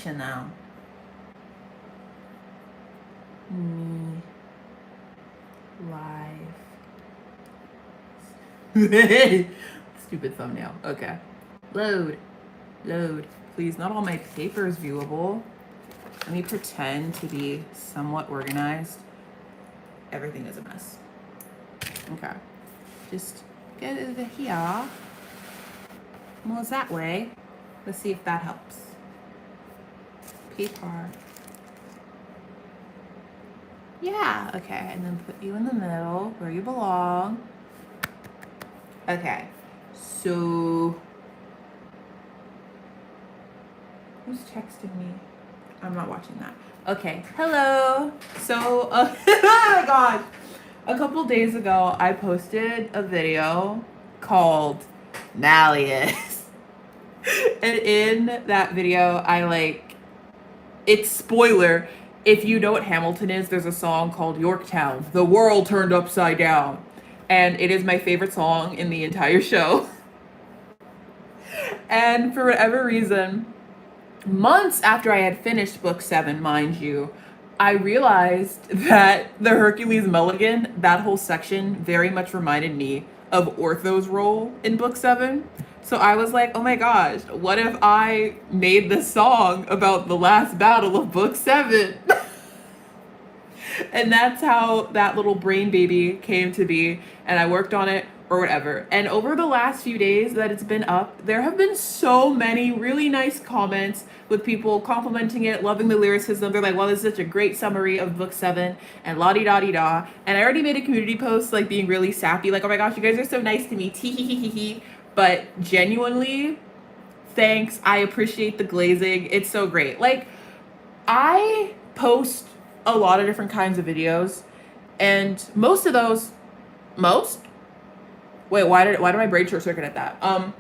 watching now. Me live. Stupid thumbnail. Okay. Load. Please, not all my paper is viewable. Let me pretend to be somewhat organized. Everything is a mess. Okay. Just get it over here. More that way. Let's see if that helps. Paper. Yeah, okay. And then put you in the middle where you belong. Okay. So, who's texting me? I'm not watching that. Okay. Hello. So, oh my gosh. A couple days ago, I posted a video called MALLEUS. And in that video, it's spoiler. If you know what Hamilton is, there's a song called Yorktown, The World Turned Upside Down. And it is my favorite song in the entire show. And for whatever reason, months after I had finished book 7, mind you, I realized that the Hercules Mulligan, that whole section very much reminded me of Ortho's role in book 7. So I was like, oh my gosh, what if I made this song about the last battle of book 7? And that's how that little brain baby came to be. And I worked on it or whatever. And over the last few days that it's been up, there have been so many really nice comments with people complimenting it, loving the lyricism. They're like, well, this is such a great summary of book 7 and la-di-da-di-da. And I already made a community post like being really sappy, like, oh my gosh, you guys are so nice to me, tee-hee-hee-hee-hee. But genuinely, thanks. I appreciate the glazing. It's so great. Like, I post a lot of different kinds of videos, and most of those, wait, why did my brain short circuit at that?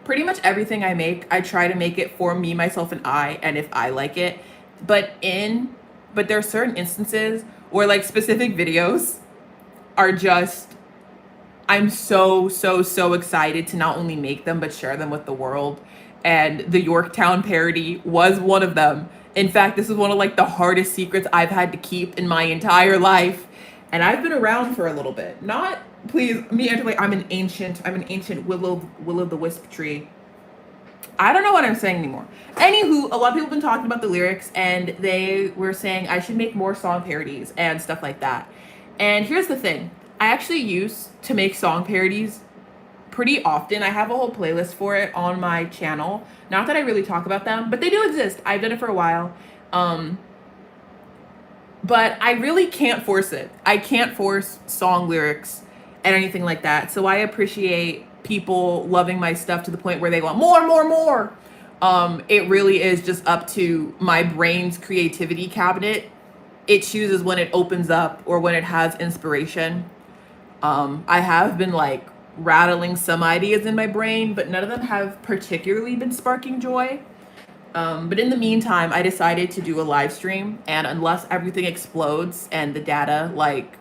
Pretty much everything I make, I try to make it for me, myself, and I, and if I like it. But there are certain instances where like specific videos are just, I'm so excited to not only make them, but share them with the world. And the Yorktown parody was one of them. In fact, this is one of like the hardest secrets I've had to keep in my entire life. And I've been around for a little bit. Not, please, me, Angela, I'm an ancient will of the wisp tree. I don't know what I'm saying anymore. Anywho, a lot of people have been talking about the lyrics, and they were saying I should make more song parodies and stuff like that. And here's the thing. I actually used to make song parodies pretty often. I have a whole playlist for it on my channel. Not that I really talk about them, but they do exist. I've done it for a while. But I really can't force it. I can't force song lyrics and anything like that. So I appreciate people loving my stuff to the point where they want more. It really is just up to my brain's creativity cabinet. It chooses when it opens up or when it has inspiration. I have been like rattling some ideas in my brain, but none of them have particularly been sparking joy. But in the meantime, I decided to do a live stream, and unless everything explodes and the data like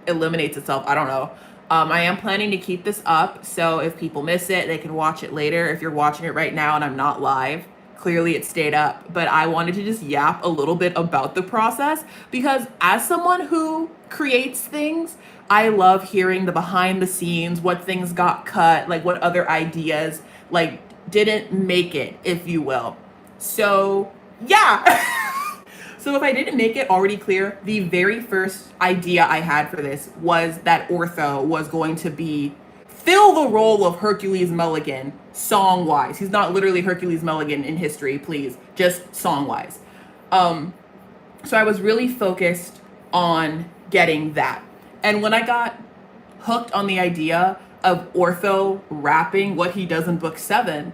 eliminates itself, I don't know. I am planning to keep this up, so if people miss it, they can watch it later. If you're watching it right now and I'm not live, clearly it stayed up. But I wanted to just yap a little bit about the process, because as someone who creates things, I love hearing the behind the scenes, what things got cut, like what other ideas like didn't make it, if you will. So yeah. So if I didn't make it already clear, the very first idea I had for this was that Ortho was going to fill the role of Hercules Mulligan song-wise. He's not literally Hercules Mulligan in history, please, just song-wise. So I was really focused on getting that. And when I got hooked on the idea of Ortho rapping what he does in book 7,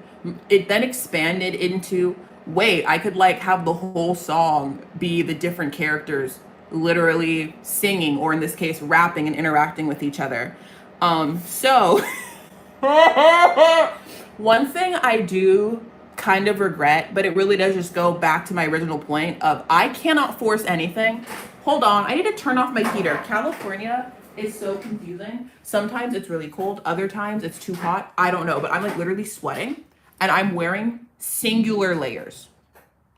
it then expanded into, wait, I could like have the whole song be the different characters literally singing, or in this case, rapping and interacting with each other. So one thing I do kind of regret, but it really does just go back to my original point of I cannot force anything. Hold on, I need to turn off my heater. California is so confusing. Sometimes it's really cold, other times it's too hot. I don't know, but I'm like literally sweating and I'm wearing singular layers.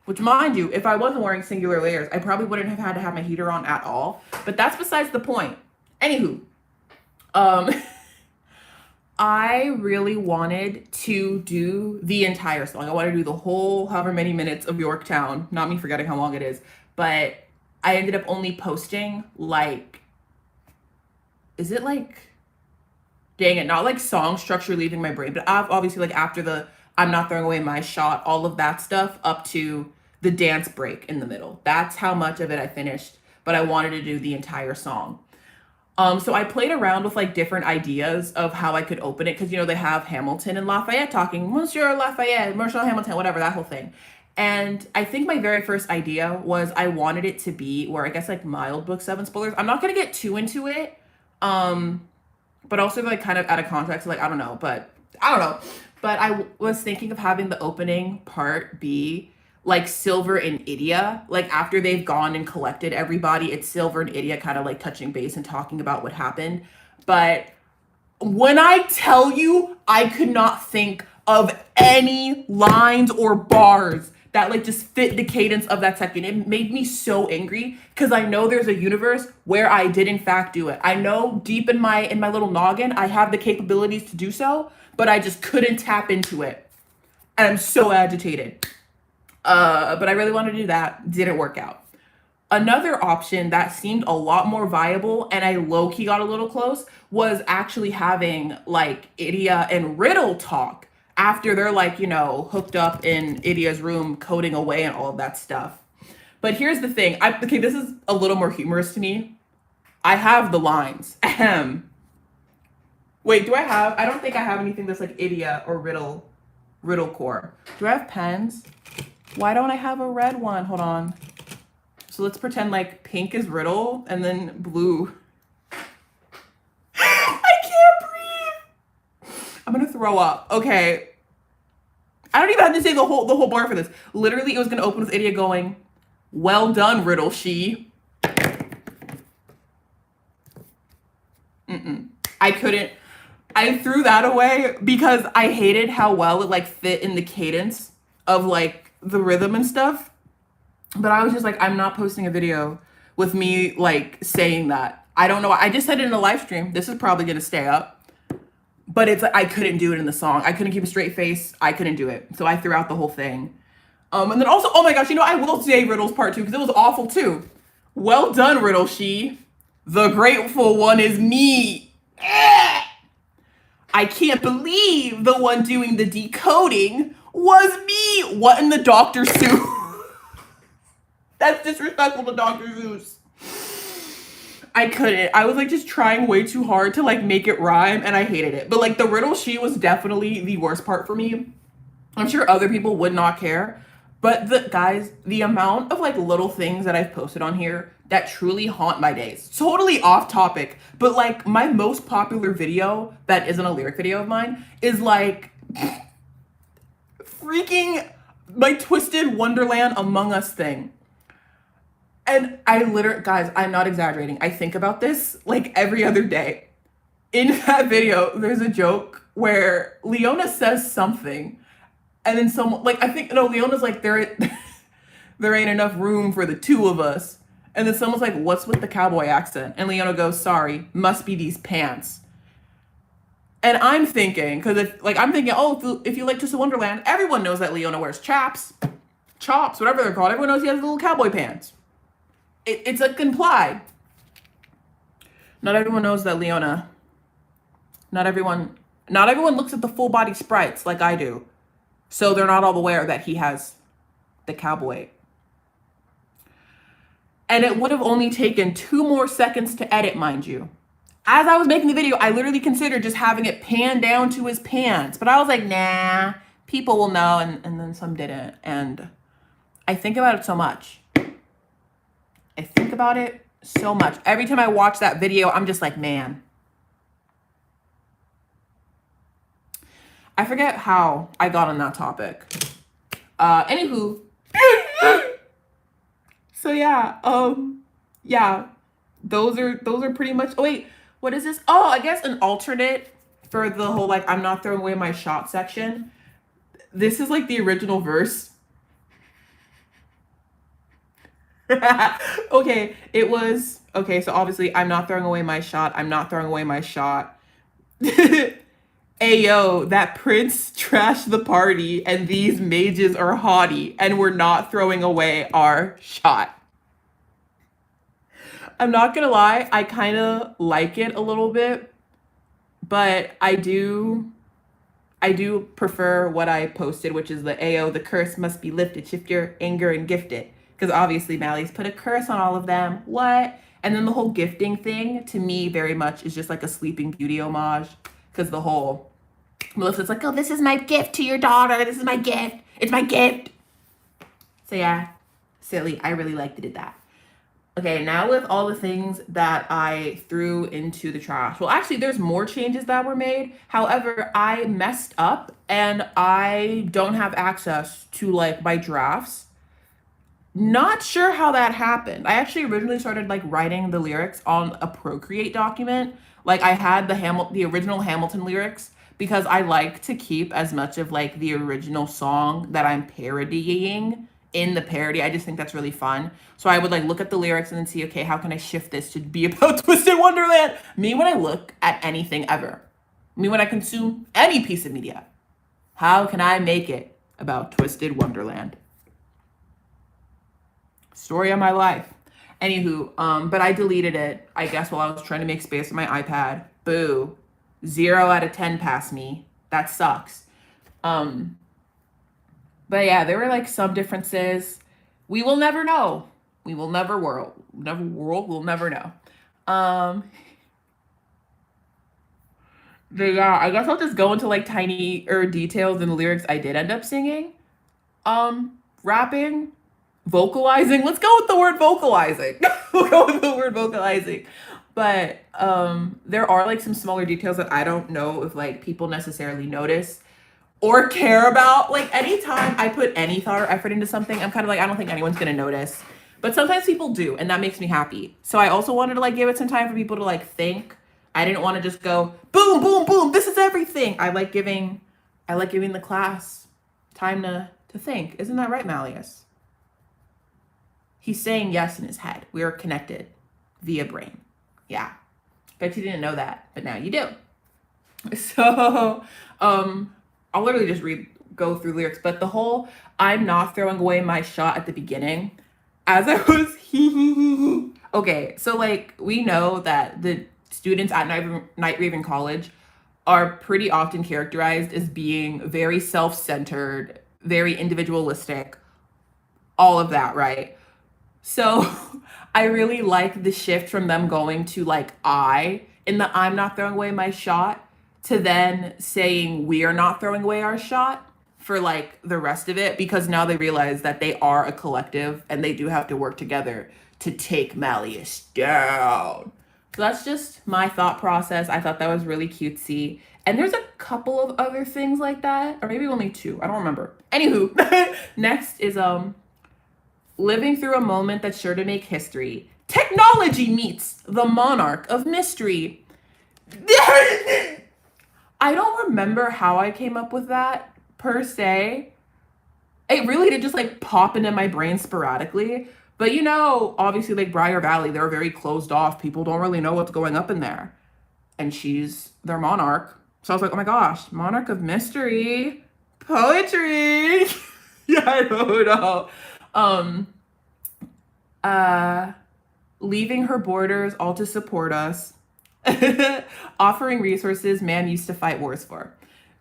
Which, mind you, if I wasn't wearing singular layers, I probably wouldn't have had to have my heater on at all. But that's besides the point. Anywho, um, I really wanted to do the entire song. I wanted to do the whole however many minutes of Yorktown. Not me forgetting how long it is. But I ended up only posting like, is it like, dang it, not like song structure leaving my brain, but obviously like after the I'm not throwing away my shot, all of that stuff up to the dance break in the middle. That's how much of it I finished, but I wanted to do the entire song. So I played around with like different ideas of how I could open it because you know they have Hamilton and Lafayette talking, Monsieur Lafayette, Marshal Hamilton, whatever, that whole thing. And I think my very first idea was I wanted it to be where I guess like mild book 7 spoilers. I'm not gonna get too into it. But also like kind of out of context, like I don't know. But I was thinking of having the opening part be like Silver and Idia, like after they've gone and collected everybody, it's Silver and Idia kind of like touching base and talking about what happened. But when I tell you, I could not think of any lines or bars that like just fit the cadence of that second. It made me so angry because I know there's a universe where I did in fact do it. I know deep in my little noggin, I have the capabilities to do so, but I just couldn't tap into it. And I'm so agitated. But I really wanted to do that. Didn't work out. Another option that seemed a lot more viable and I low-key got a little close was actually having like Idia and Riddle talk after they're like, you know, hooked up in Idia's room, coding away and all of that stuff. But here's the thing. Okay, this is a little more humorous to me. I have the lines. Ahem. Wait, I don't think I have anything that's like Idia or Riddle core. Do I have pens? Why don't I have a red one? Hold on. So let's pretend like pink is Riddle and then blue. I can't breathe. I'm gonna throw up. Okay. I don't even have to say the whole bar for this. Literally, it was gonna open with Idia going, "Well done, Riddle, she." I couldn't. I threw that away because I hated how well it like fit in the cadence of like the rhythm and stuff. But I was just like, I'm not posting a video with me like saying that. I don't know. I just said it in a live stream. This is probably gonna stay up. But it's like I couldn't do it in the song. I couldn't keep a straight face. I couldn't do it. So I threw out the whole thing. And then also, oh my gosh, you know, I will say Riddle's part 2 because it was awful too. Well done, Riddle, she. The grateful one is me. I can't believe the one doing the decoding was me. What in the Dr. Seuss? That's disrespectful to Dr. Seuss. I couldn't. I was like just trying way too hard to like make it rhyme and I hated it. But like the Riddle she was definitely the worst part for me. I'm sure other people would not care. But the amount of like little things that I've posted on here that truly haunt my days. Totally off topic. But like my most popular video that isn't a lyric video of mine is like freaking my Twisted Wonderland Among Us thing. And I literally, guys, I'm not exaggerating. I think about this like every other day. In that video, there's a joke where Leona says something and then someone, like, I think, no, Leona's like, there ain't enough room for the two of us. And then someone's like, what's with the cowboy accent? And Leona goes, sorry, must be these pants. And I'm thinking, if you like Twisted Wonderland, everyone knows that Leona wears chops, whatever they're called. Everyone knows he has little cowboy pants. It's like implied. Not everyone knows that Leona. Not everyone looks at the full body sprites like I do. So they're not all aware that he has the cowboy. And it would have only taken 2 more seconds to edit, mind you. As I was making the video, I literally considered just having it pan down to his pants. But I was like, nah, people will know. And then some didn't. And I think about it so much. Every time I watch that video, I'm just like, man. I forget how I got on that topic. Anywho. So yeah, those are pretty much, oh wait, what is this? Oh, I guess an alternate for the whole, like, I'm not throwing away my shot section. This is like the original verse. Okay, it was okay. So obviously, I'm not throwing away my shot. I'm not throwing away my shot. Ayo, that prince trashed the party, and these mages are haughty, and we're not throwing away our shot. I'm not gonna lie, I kind of like it a little bit, but I do prefer what I posted, which is the AO, the curse must be lifted, shift your anger and gift it. Because obviously Mally's put a curse on all of them. What? And then the whole gifting thing, to me, very much is just like a Sleeping Beauty homage. Because the whole Melissa's like, oh, this is my gift to your daughter. This is my gift. It's my gift. So yeah, silly. I really liked it at that. Okay, now with all the things that I threw into the trash. Well, actually, there's more changes that were made. However, I messed up and I don't have access to like my drafts. Not sure how that happened. I actually originally started like writing the lyrics on a Procreate document. Like I had the original Hamilton lyrics because I like to keep as much of like the original song that I'm parodying in the parody. I just think that's really fun. So I would like look at the lyrics and then see, okay, how can I shift this to be about Twisted Wonderland? Me when I look at anything ever. Me when I consume any piece of media. How can I make it about Twisted Wonderland? Story of my life. Anywho, but I deleted it, I guess, while I was trying to make space on my iPad. Boo. 0 out of 10 past me. That sucks. Um, but yeah, there were like some differences. We will never know. We will we'll never know. Um, but yeah, I guess I'll just go into like tiny details in the lyrics I did end up singing. Rapping, vocalizing. Let's go with the word vocalizing. We'll go with the word vocalizing. But there are like some smaller details that I don't know if like people necessarily notice or care about. Like anytime I put any thought or effort into something, I'm kind of like, I don't think anyone's gonna notice. But sometimes people do, and that makes me happy. So I also wanted to like give it some time for people to like think. I didn't want to just go boom, boom, boom. This is everything. I like giving the class time to think. Isn't that right, Malleus? He's saying yes in his head. We are connected via brain. Yeah. Bet you didn't know that, but now you do. So, I'll literally just go through lyrics, but the whole I'm not throwing away my shot at the beginning, as I was okay, so like we know that the students at Night Raven College are pretty often characterized as being very self-centered, very individualistic, all of that, right? So I really like the shift from them going to like I in the I'm not throwing away my shot to then saying we are not throwing away our shot for like the rest of it because now they realize that they are a collective and they do have to work together to take Malleus down. So that's just my thought process. I thought that was really cutesy. And there's a couple of other things like that, or maybe only two. I don't remember. Anywho, next is living through a moment that's sure to make history. Technology meets the monarch of mystery. I don't remember how I came up with that per se. It really did just like pop into my brain sporadically. But you know, obviously, like Briar Valley, they're very closed off. People don't really know what's going up in there. And she's their monarch. So I was like, oh my gosh, monarch of mystery, poetry. Yeah, I don't know. Um, uh, leaving her borders all to support us, offering resources man used to fight wars for.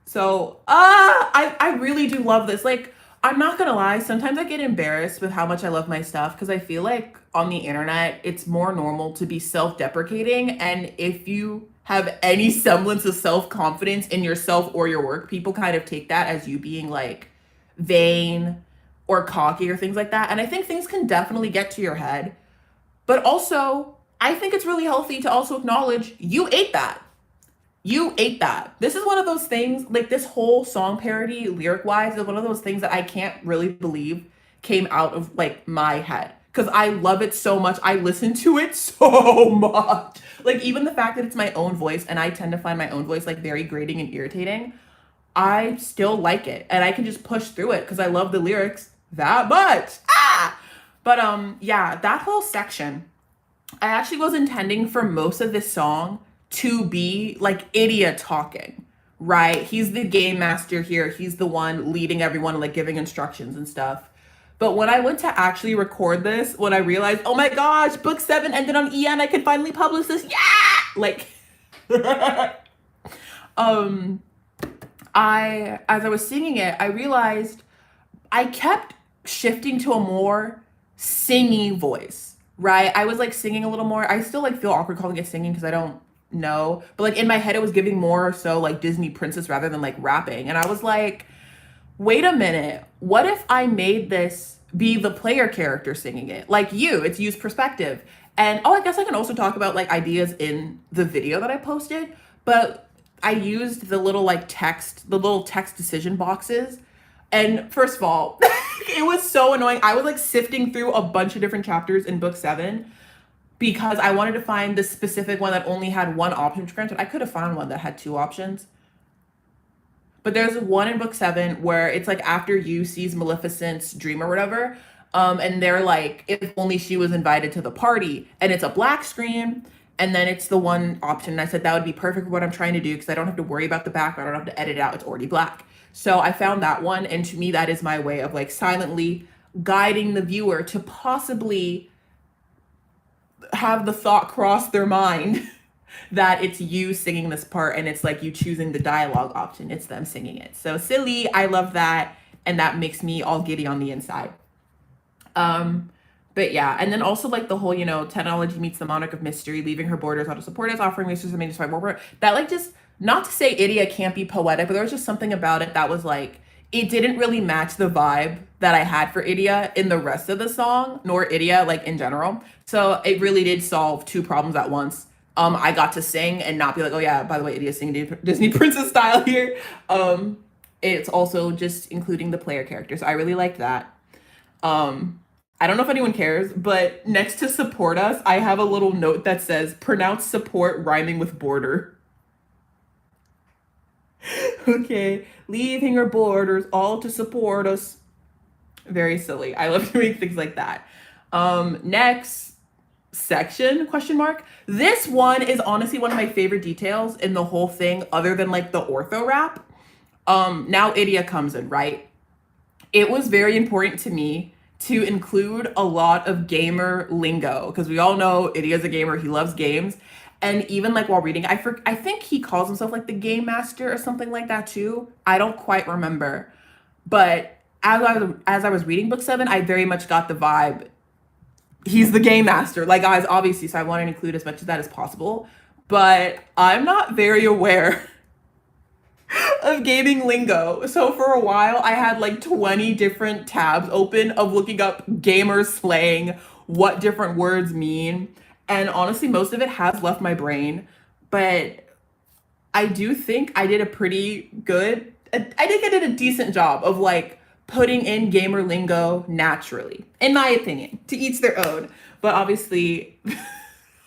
So, I really do love this. Like, I'm not gonna lie, sometimes I get embarrassed with how much I love my stuff because I feel like on the internet, it's more normal to be self deprecating. And if you have any semblance of self confidence in yourself or your work, people kind of take that as you being like vain or cocky or things like that. And I think things can definitely get to your head. But also, I think it's really healthy to also acknowledge you ate that. You ate that. This is one of those things, like this whole song parody, lyric wise, is one of those things that I can't really believe came out of like my head. Because I love it so much. I listen to it so much. Like, even the fact that it's my own voice, and I tend to find my own voice like very grating and irritating, I still like it. And I can just push through it because I love the lyrics that much. Ah! But yeah, that whole section, I actually was intending for most of this song to be like Idia talking, right? He's the game master here. He's the one leading everyone, like giving instructions and stuff. But when I went to actually record this, when I realized, oh my gosh, book 7 ended on EN, I can finally publish this. Yeah! Like, um, as I was singing it, I realized I kept shifting to a more singy voice, right? I was like singing a little more. I still like feel awkward calling it singing because I don't know. But like in my head, it was giving more so like Disney princess rather than like rapping. And I was like, wait a minute. What if I made this be the player character singing it? Like you, it's used perspective. And oh, I guess I can also talk about like ideas in the video that I posted. But I used the little like text, the little text decision boxes. And first of all, it was so annoying. I was like sifting through a bunch of different chapters in book 7 because I wanted to find the specific one that only had one option. Granted, I could have found one that had 2 options. But there's one in book 7 where it's like after you sees Maleficent's dream or whatever. And they're like, if only she was invited to the party. And it's a black screen. And then it's the one option. And I said, that would be perfect for what I'm trying to do because I don't have to worry about the background. I don't have to edit it out. It's already black. So I found that one. And to me, that is my way of like silently guiding the viewer to possibly have the thought cross their mind that it's you singing this part and it's like you choosing the dialogue option. It's them singing it. So silly. I love that. And that makes me all giddy on the inside. But yeah, and then also like the whole, technology meets the monarch of mystery, leaving her borders out to support us, offering resources and making more. That like just, not to say Idia can't be poetic, but there was just something about it that was like, it didn't really match the vibe that I had for Idia in the rest of the song, nor Idia like in general. So it really did solve 2 problems at once. I got to sing and not be like, oh yeah, by the way, Idia's singing Disney princess style here. It's also just including the player character. So I really liked that. I don't know if anyone cares, but next to support us, I have a little note that says pronounce support rhyming with border. Okay, leaving her borders all to support us. Very silly. I love doing things like that. Next section, question mark. This one is honestly one of my favorite details in the whole thing, other than like the ortho rap. Now Idia comes in, right? It was very important to me to include a lot of gamer lingo because we all know Idia's a gamer. He loves games. And even like while reading, I think he calls himself like the game master or something like that too. I don't quite remember. But as I was reading book 7, I very much got the vibe. He's the game master, like guys, obviously. So I want to include as much of that as possible. But I'm not very aware of gaming lingo. So for a while, I had like 20 different tabs open of looking up gamer slang, what different words mean. And honestly, most of it has left my brain. But I do think I did I think I did a decent job of like putting in gamer lingo naturally, in my opinion, to each their own. But obviously,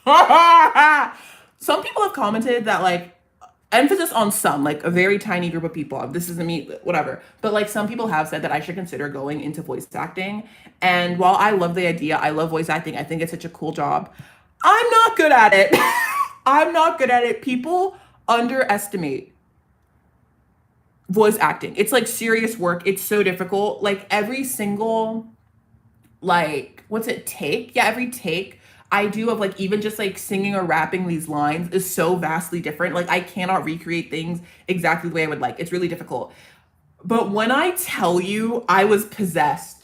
some people have commented that like, emphasis on some, like a very tiny group of people. This isn't me, whatever. But like some people have said that I should consider going into voice acting. And while I love the idea, I love voice acting. I think it's such a cool job. I'm not good at it. I'm not good at it. People underestimate voice acting. It's like serious work. It's so difficult. Like every single, like, take? Yeah, every take I do of like even just like singing or rapping these lines is so vastly different. Like I cannot recreate things exactly the way I would like. It's really difficult. But when I tell you I was possessed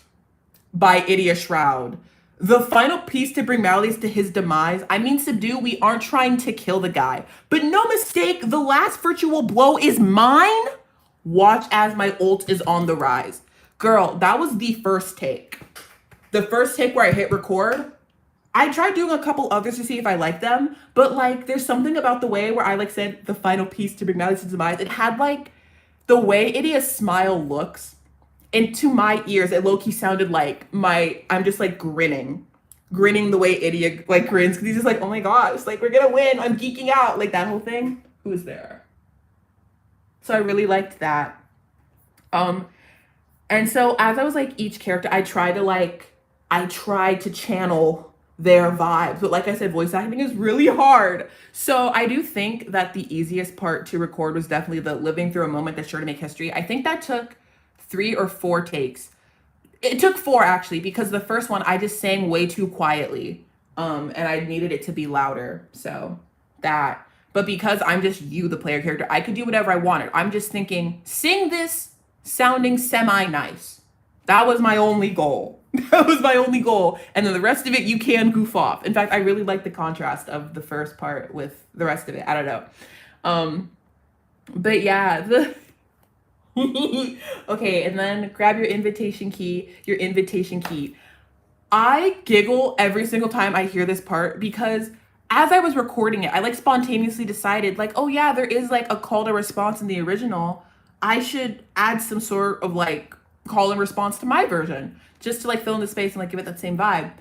by Idia Shroud, the final piece to bring Malleus to his demise, I mean subdue, we aren't trying to kill the guy. But no mistake, the last virtual blow is mine. Watch as my ult is on the rise. Girl, that was the first take. The first take where I hit record. I tried doing a couple others to see if I liked them, but like there's something about the way where I like said the final piece to bring Malleus to demise. It had like the way Idia's smile looks, and to my ears, it low-key sounded like I'm just like grinning the way Idia like grins because he's just like, oh my gosh, like we're gonna win. I'm geeking out, like that whole thing. Who's there? So I really liked that. And so as I was like each character, I tried to like I tried to channel their vibes. But like I said, voice acting is really hard. So I do think that the easiest part to record was definitely the living through a moment that's sure to make history. I think that took 3 or 4 takes. It took 4 actually, because the first one I just sang way too quietly. And I needed it to be louder. So that. But because I'm just you, the player character, I could do whatever I wanted. I'm just thinking, sing this sounding semi-nice. That was my only goal. That was my only goal. And then the rest of it, you can goof off. In fact, I really like the contrast of the first part with the rest of it. I don't know. But yeah, the okay, and then grab your invitation key, your invitation key. I giggle every single time I hear this part because as I was recording it, I like spontaneously decided like, oh yeah, there is like a call to response in the original. I should add some sort of like call and response to my version just to like fill in the space and like give it that same vibe.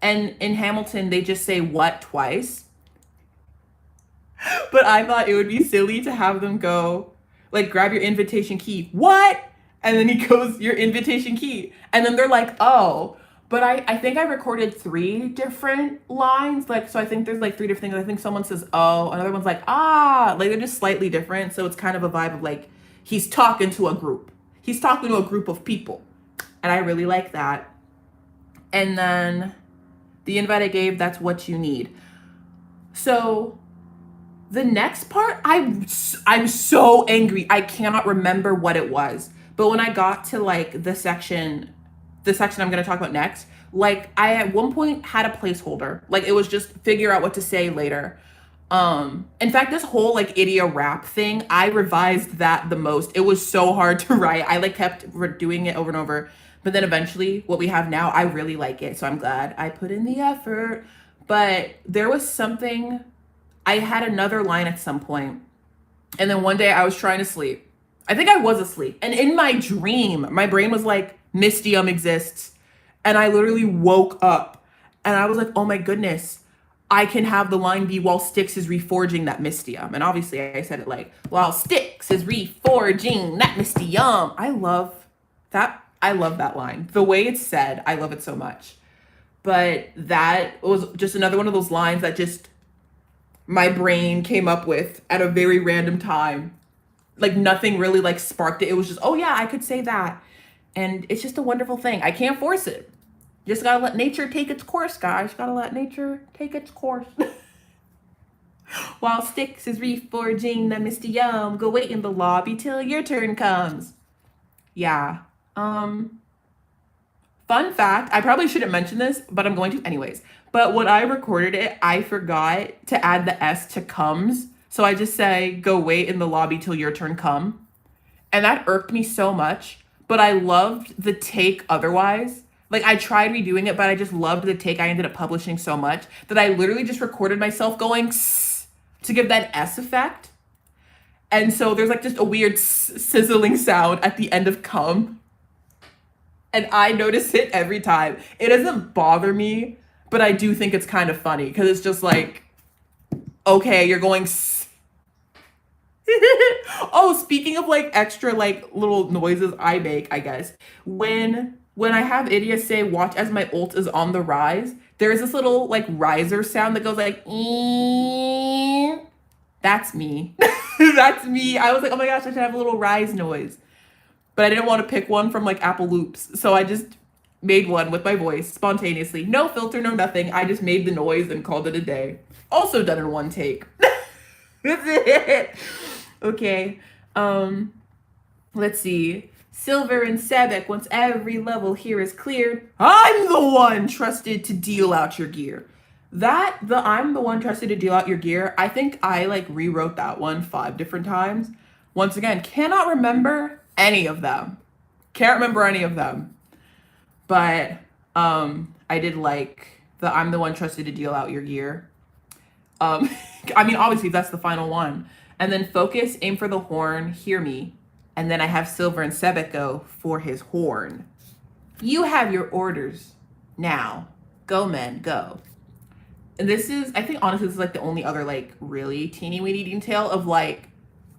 And in Hamilton, they just say what twice. But I thought it would be silly to have them go like, grab your invitation key. What? And then he goes, your invitation key. And then they're like, oh. But I think I recorded 3 different lines. Like, so I think there's like 3 different things. I think someone says, oh, another one's like, ah. Like, they're just slightly different. So it's kind of a vibe of like, he's talking to a group. He's talking to a group of people. And I really like that. And then the invite I gave, that's what you need. So the next part, I'm so angry. I cannot remember what it was. But when I got to like the section I'm going to talk about next, like I at one point had a placeholder. Like it was just figure out what to say later. In fact, this whole like idia rap thing, I revised that the most. It was so hard to write. I like kept doing it over and over. But then eventually what we have now, I really like it. So I'm glad I put in the effort. But there was something, I had another line at some point. And then one day I was trying to sleep. I think I was asleep. And in my dream, my brain was like, Mystium exists. And I literally woke up and I was like, oh my goodness, I can have the line be while Styx is reforging that Mystium. And obviously I said it like, while Styx is reforging that Mystium. I love that line. The way it's said, I love it so much. But that was just another one of those lines that just my brain came up with at a very random time. Like nothing really like sparked it. It was just, oh yeah, I could say that. And it's just a wonderful thing. I can't force it. You just gotta let nature take its course, guys. Gotta let nature take its course. While Styx is reforging the Mystium, go wait in the lobby till your turn comes. Yeah. Fun fact, I probably shouldn't mention this, but I'm going to anyways. But when I recorded it, I forgot to add the S to comes. So I just say, go wait in the lobby till your turn come. And that irked me so much. But I loved the take otherwise. Like I tried redoing it, but I just loved the take I ended up publishing so much that I literally just recorded myself going sss to give that S effect. And so there's like just a weird sizzling sound at the end of come. And I notice it every time. It doesn't bother me, but I do think it's kind of funny because it's just like, okay, you're going oh, speaking of like extra like little noises I make, I guess. When I have Idia say watch as my ult is on the rise, there's this little like riser sound that goes like ee. That's me. That's me. I was like, oh my gosh, I should have a little rise noise. But I didn't want to pick one from like Apple Loops. So I just made one with my voice spontaneously. No filter, no nothing. I just made the noise and called it a day. Also done in one take. That's it. Okay. Let's see. Silver and Sebek, once every level here is cleared, I'm the one trusted to deal out your gear. I'm the one trusted to deal out your gear. I think I like rewrote that one 5 different times. Once again, cannot remember any of them. Can't remember any of them. But I did like I'm the one trusted to deal out your gear. I mean, obviously that's the final one. And then focus, aim for the horn, hear me. And then I have Silver and Sebek go for his horn. You have your orders now. Go, men, go. And this is, I think honestly, this is like the only other like really teeny weeny detail of like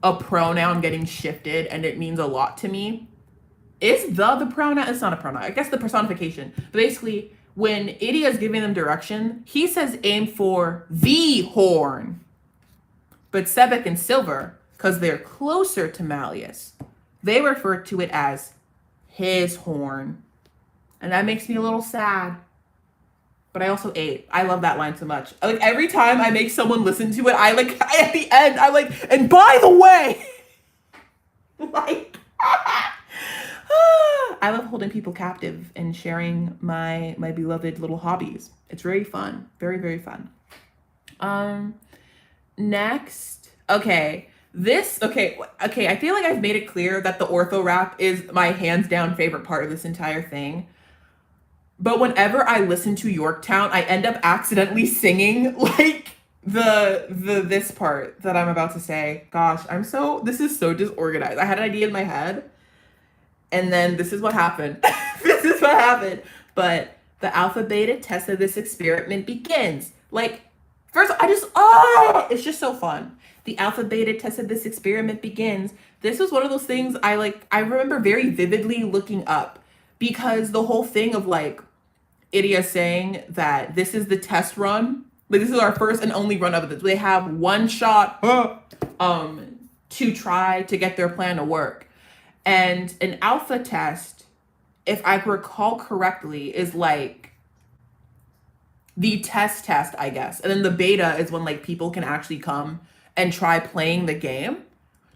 a pronoun getting shifted and it means a lot to me. Is the pronoun? It's not a pronoun. I guess the personification. But basically, when Idia is giving them direction, he says aim for the horn. But Sebek and Silver, because they're closer to Malleus, they refer to it as his horn. And that makes me a little sad. But I also ate. I love that line so much. Like every time I make someone listen to it, at the end, I'm like, and by the way, like, I love holding people captive and sharing my beloved little hobbies. It's very fun. Very, very fun. Next. Okay. I feel like I've made it clear that the ortho rap is my hands down favorite part of this entire thing. But whenever I listen to Yorktown, I end up accidentally singing like this part that I'm about to say. Gosh, this is so disorganized. I had an idea in my head, and then this is what happened. This is what happened. But the alpha beta test of this experiment begins. Like, first, it's just so fun. The alpha beta test of this experiment begins. This was one of those things I remember very vividly looking up, because the whole thing of like Idia saying that this is the test run, like this is our first and only run of this. They have one shot to try to get their plan to work. And an alpha test, if I recall correctly, is like the test, I guess. And then the beta is when like people can actually come and try playing the game,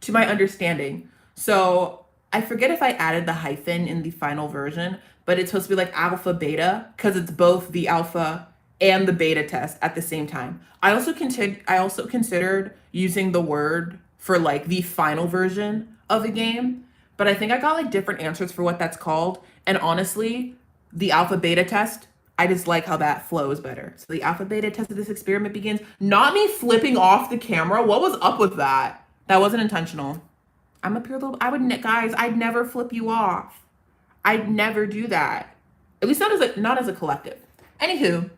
to my understanding. So I forget if I added the hyphen in the final version, but it's supposed to be like alpha beta because it's both the alpha and the beta test at the same time. I also considered using the word for like the final version of the game, but I think I got like different answers for what that's called. And honestly, the alpha beta test, I just like how that flows better. So the alpha beta test of this experiment begins. Not me flipping off the camera. What was up with that? That wasn't intentional. I'm a pure little, I'd never flip you off. I'd never do that. At least not as a collective. Anywho,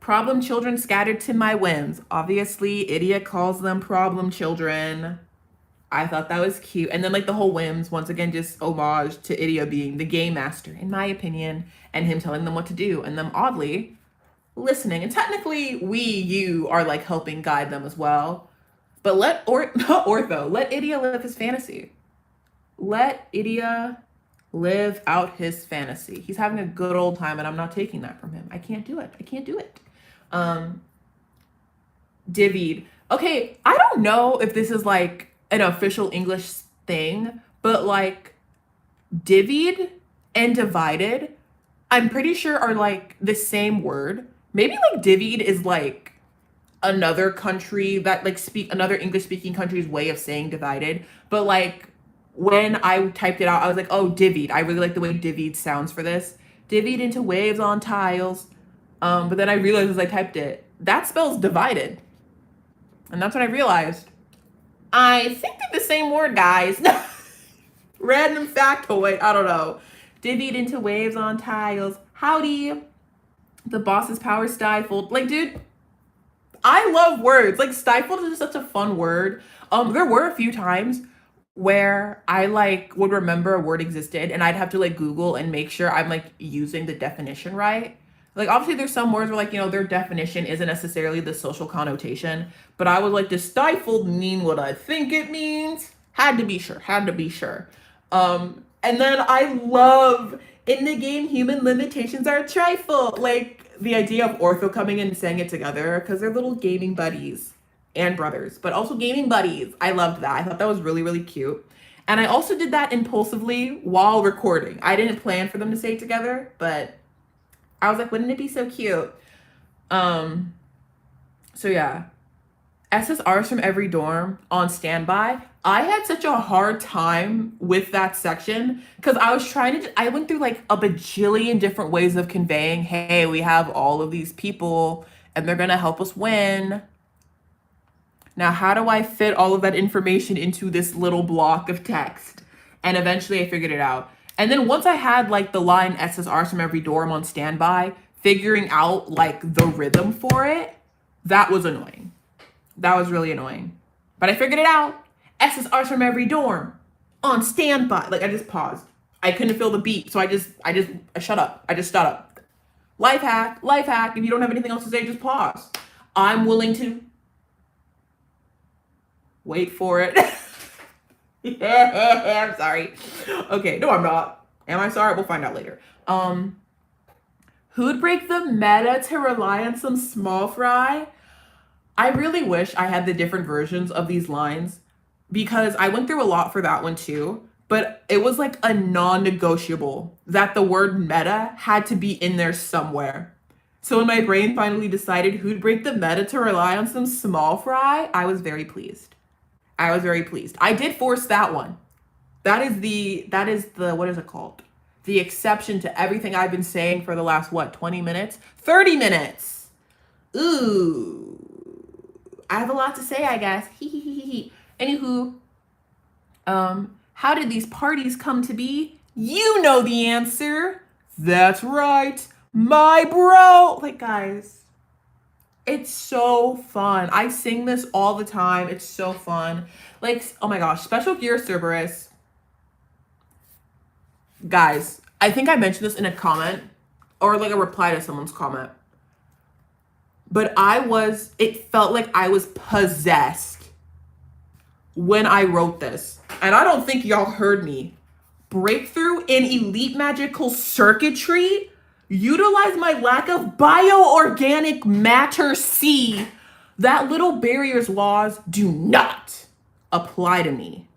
problem children scattered to my whims. Obviously, Idia calls them problem children. I thought that was cute. And then like the whole whims, once again, just homage to Idia being the game master, in my opinion, and him telling them what to do, and them oddly listening. And technically you are like helping guide them as well. But let Idia live his fantasy. Let Idia live out his fantasy. He's having a good old time, and I'm not taking that from him. I can't do it. Divvied. Okay, I don't know if this is like an official English thing, but like divvied and divided, I'm pretty sure are like the same word. Maybe like divvied is like another country that like another English speaking country's way of saying divided, but like when I typed it out, I was like, oh, divvied. I really like the way divvied sounds for this. Divvied into waves on tiles. But then I realized as I typed it, that spells divided. And that's what I realized. I think they're the same word, guys. Random factoid. I don't know. Divvied into waves on tiles. Howdy. The boss's power stifled. Like, dude, I love words. Like, stifled is just such a fun word. There were a few times where I like would remember a word existed and I'd have to like Google and make sure I'm like using the definition right. Like obviously there's some words where like, you know, their definition isn't necessarily the social connotation, but I was like, does stifled mean what I think it means? Had to be sure. And then I love in the game, human limitations are a trifle. Like the idea of Ortho coming in and saying it together because they're little gaming buddies and brothers, but also gaming buddies. I loved that. I thought that was really, really cute. And I also did that impulsively while recording. I didn't plan for them to say it together, but I was like, wouldn't it be so cute? So yeah. SSRs from every dorm on standby. I had such a hard time with that section because I went through like a bajillion different ways of conveying, hey, we have all of these people and they're gonna help us win. Now, how do I fit all of that information into this little block of text? And eventually I figured it out. And then once I had like the line SSRs from every dorm on standby, figuring out like the rhythm for it, that was annoying. That was really annoying. But I figured it out. SSRs from every dorm on standby. Like I just paused. I couldn't feel the beat. So I shut up. I just shut up. Life hack, life hack. If you don't have anything else to say, just pause. I'm willing to wait for it. I'm sorry. Okay, no, I'm not. Am I sorry? We'll find out later. Who'd break the meta to rely on some small fry? I really wish I had the different versions of these lines because I went through a lot for that one too. But it was like a non-negotiable that the word meta had to be in there somewhere. So when my brain finally decided who'd break the meta to rely on some small fry, I was very pleased. I was very pleased. I did force that one. That is the what is it called? The exception to everything I've been saying for the last 20 minutes? 30 minutes. Ooh. I have a lot to say, I guess. Anywho, how did these parties come to be? You know the answer. That's right. My bro. Like, guys, it's so fun. I sing this all the time. It's so fun. Like, oh my gosh, Special Gear Cerberus. Guys, I think I mentioned this in a comment or like a reply to someone's comment. But it felt like I was possessed when I wrote this. And I don't think y'all heard me. Breakthrough in elite magical circuitry? Utilize my lack of bioorganic matter C. That little barrier's laws do not apply to me.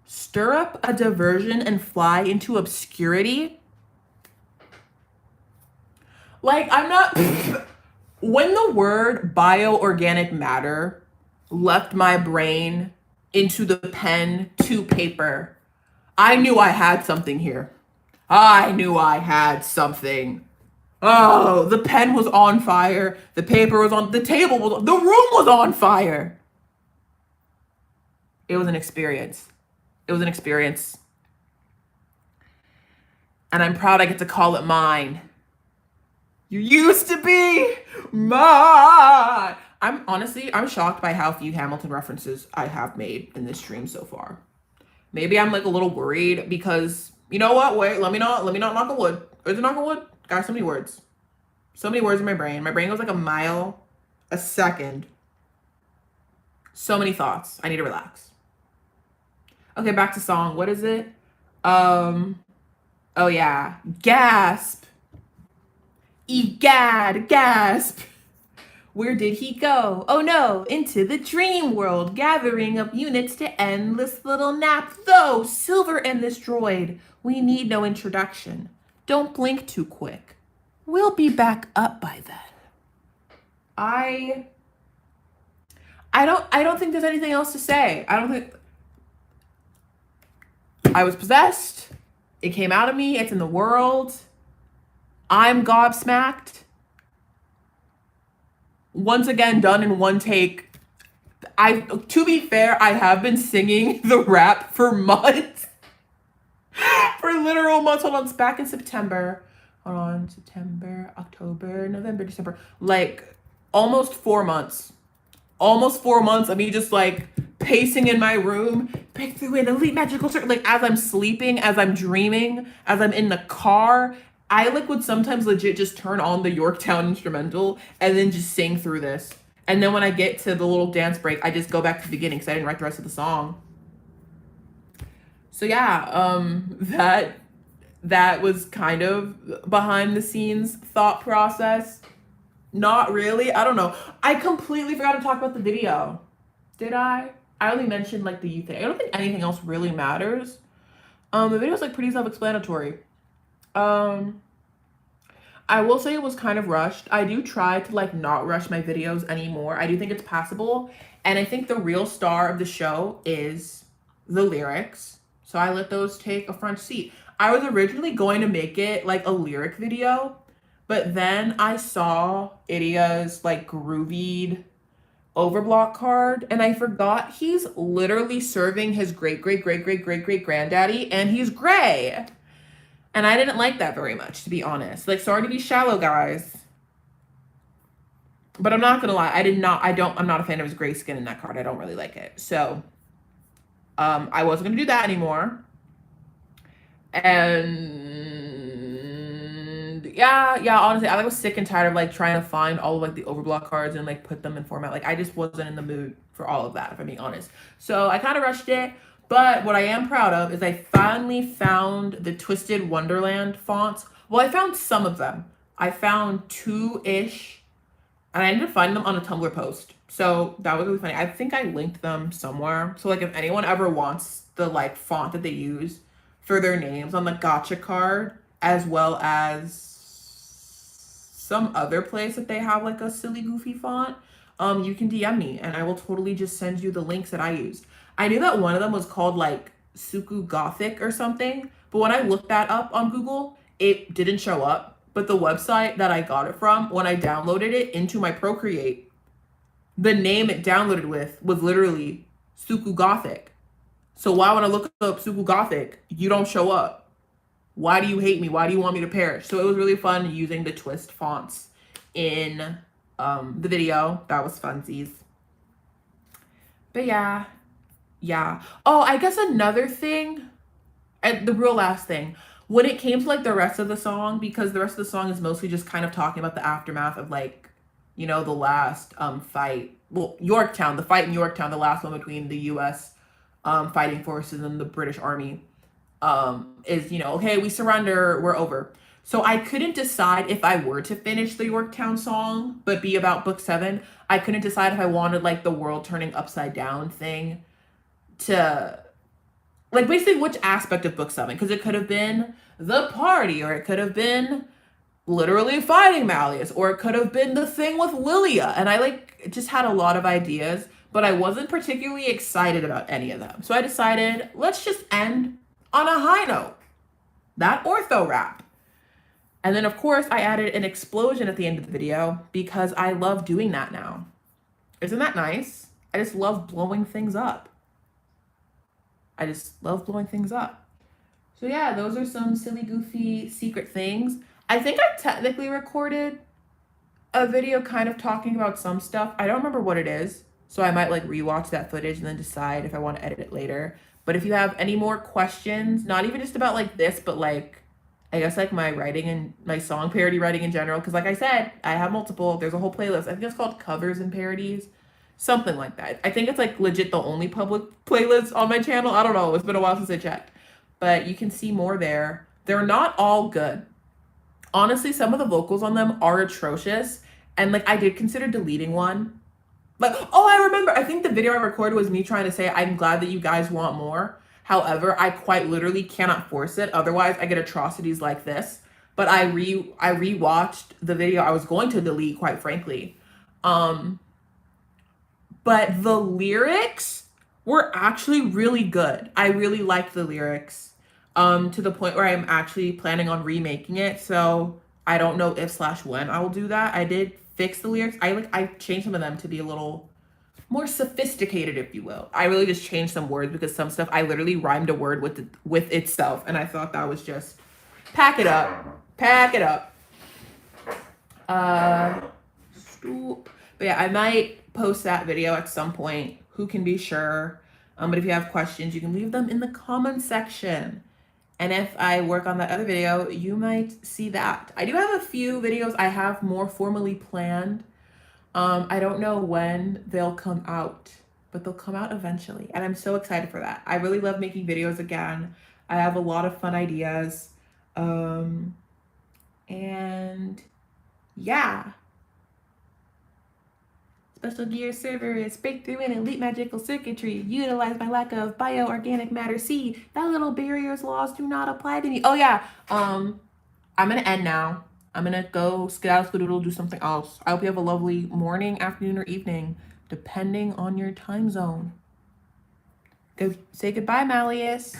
Stir up a diversion and fly into obscurity? Like, I'm not... When the word bioorganic matter left my brain into the pen to paper, I knew I had something here. I knew I had something. Oh, the pen was on fire. The paper was on, the table was on, the room was on fire. It was an experience. It was an experience. And I'm proud I get to call it mine. You used to be mine. I'm shocked by how few Hamilton references I have made in this stream so far. Maybe I'm like a little worried because, you know what? Wait, let me not knock on wood. Is it knock on wood? Guys, so many words. So many words in my brain. My brain goes like a mile a second. So many thoughts. I need to relax. Okay, back to song. What is it? Oh yeah. Gasp. Egad, gasp. Where did he go? Oh no, into the dream world, gathering up units to endless little nap. Though, Silver and this droid, we need no introduction. Don't blink too quick. We'll be back up by then. I don't think there's anything else to say. I was possessed. It came out of me. It's in the world. I'm gobsmacked. Once again, done in one take. To be fair, I have been singing the rap for months. For literal months. Hold on, it's back in September. Hold on, September, October, November, December. Like, almost 4 months. Almost 4 months of me just like pacing in my room, breakthrough in elite magical circle. Like, as I'm sleeping, as I'm dreaming, as I'm in the car, I like would sometimes legit just turn on the Yorktown instrumental and then just sing through this. And then when I get to the little dance break, I just go back to the beginning because I didn't write the rest of the song. So yeah, that was kind of behind the scenes thought process. Not really. I don't know. I completely forgot to talk about the video. Did I? I only mentioned like the youth thing. I don't think anything else really matters. The video's like pretty self-explanatory. I will say it was kind of rushed. I do try to like not rush my videos anymore. I do think it's passable. And I think the real star of the show is the lyrics. So I let those take a front seat. I was originally going to make it like a lyric video, but then I saw Idia's like groovied overblock card and I forgot he's literally serving his great granddaddy and he's gray. And I didn't like that very much, to be honest. Like, sorry to be shallow, guys. But I'm not gonna lie, I'm not a fan of his gray skin in that card. I don't really like it. So I wasn't gonna do that anymore. And Yeah, honestly, I like was sick and tired of like trying to find all of like the overblock cards and like put them in format. Like I just wasn't in the mood for all of that, if I'm being honest. So I kind of rushed it. But what I am proud of is I finally found the Twisted Wonderland fonts. Well, I found some of them. I found two-ish, and I ended up finding them on a Tumblr post. So that was really funny. I think I linked them somewhere. So like if anyone ever wants the like font that they use for their names on the gotcha card, as well as some other place that they have like a silly goofy font, you can DM me and I will totally just send you the links that I used. I knew that one of them was called like Suku Gothic or something, but when I looked that up on Google, it didn't show up. But the website that I got it from, when I downloaded it into my Procreate, the name it downloaded with was literally Suku Gothic. So why when I look up Suku Gothic, you don't show up? Why do you hate me? Why do you want me to perish? So it was really fun using the twist fonts in the video. That was funsies. But yeah. Oh, I guess another thing, and the real last thing, when it came to like the rest of the song, because the rest of the song is mostly just kind of talking about the aftermath of like, you know, the last fight. Well, Yorktown, the fight in Yorktown, the last one between the US fighting forces and the British Army, is, you know, okay, we surrender, we're over. So I couldn't decide if I were to finish the Yorktown song, but be about book 7. I couldn't decide if I wanted like the world turning upside down thing to, like, basically which aspect of book 7, because it could have been the party, or it could have been literally fighting Malleus, or it could have been the thing with Lilia. And I like just had a lot of ideas, but I wasn't particularly excited about any of them. So I decided, let's just end on a high note. That ortho rap. And then of course I added an explosion at the end of the video because I love doing that now. Isn't that nice? I just love blowing things up. So yeah, those are some silly, goofy, secret things. I think I technically recorded a video kind of talking about some stuff. I don't remember what it is, so I might like rewatch that footage and then decide if I want to edit it later. But if you have any more questions, not even just about like this, but like, I guess like my writing and my song parody writing in general, because like I said, I have multiple. There's a whole playlist. I think it's called Covers and Parodies. Something like that. I think it's like legit the only public playlist on my channel. I don't know. It's been a while since I checked. But you can see more there. They're not all good. Honestly, some of the vocals on them are atrocious. And like I did consider deleting one. But oh, I remember. I think the video I recorded was me trying to say, I'm glad that you guys want more. However, I quite literally cannot force it. Otherwise, I get atrocities like this. But I rewatched the video I was going to delete, quite frankly. But the lyrics were actually really good. I really liked the lyrics to the point where I'm actually planning on remaking it. So I don't know if/when I will do that. I did fix the lyrics. I changed some of them to be a little more sophisticated, if you will. I really just changed some words because some stuff I literally rhymed a word with itself, and I thought that was just pack it up. But yeah, I might post that video at some point. Who can be sure? But if you have questions, you can leave them in the comment section. And if I work on that other video, you might see that. I do have a few videos I have more formally planned. I don't know when they'll come out, but they'll come out eventually. And I'm so excited for that. I really love making videos again. I have a lot of fun ideas. And yeah. Special Gear server is breakthrough in elite magical circuitry. Utilize my lack of bioorganic matter. See, that little barriers laws do not apply to me. Oh yeah, I'm gonna end now. I'm gonna go skedaddle skadoodle, do something else. I hope you have a lovely morning, afternoon, or evening, depending on your time zone. Go say goodbye, Malleus.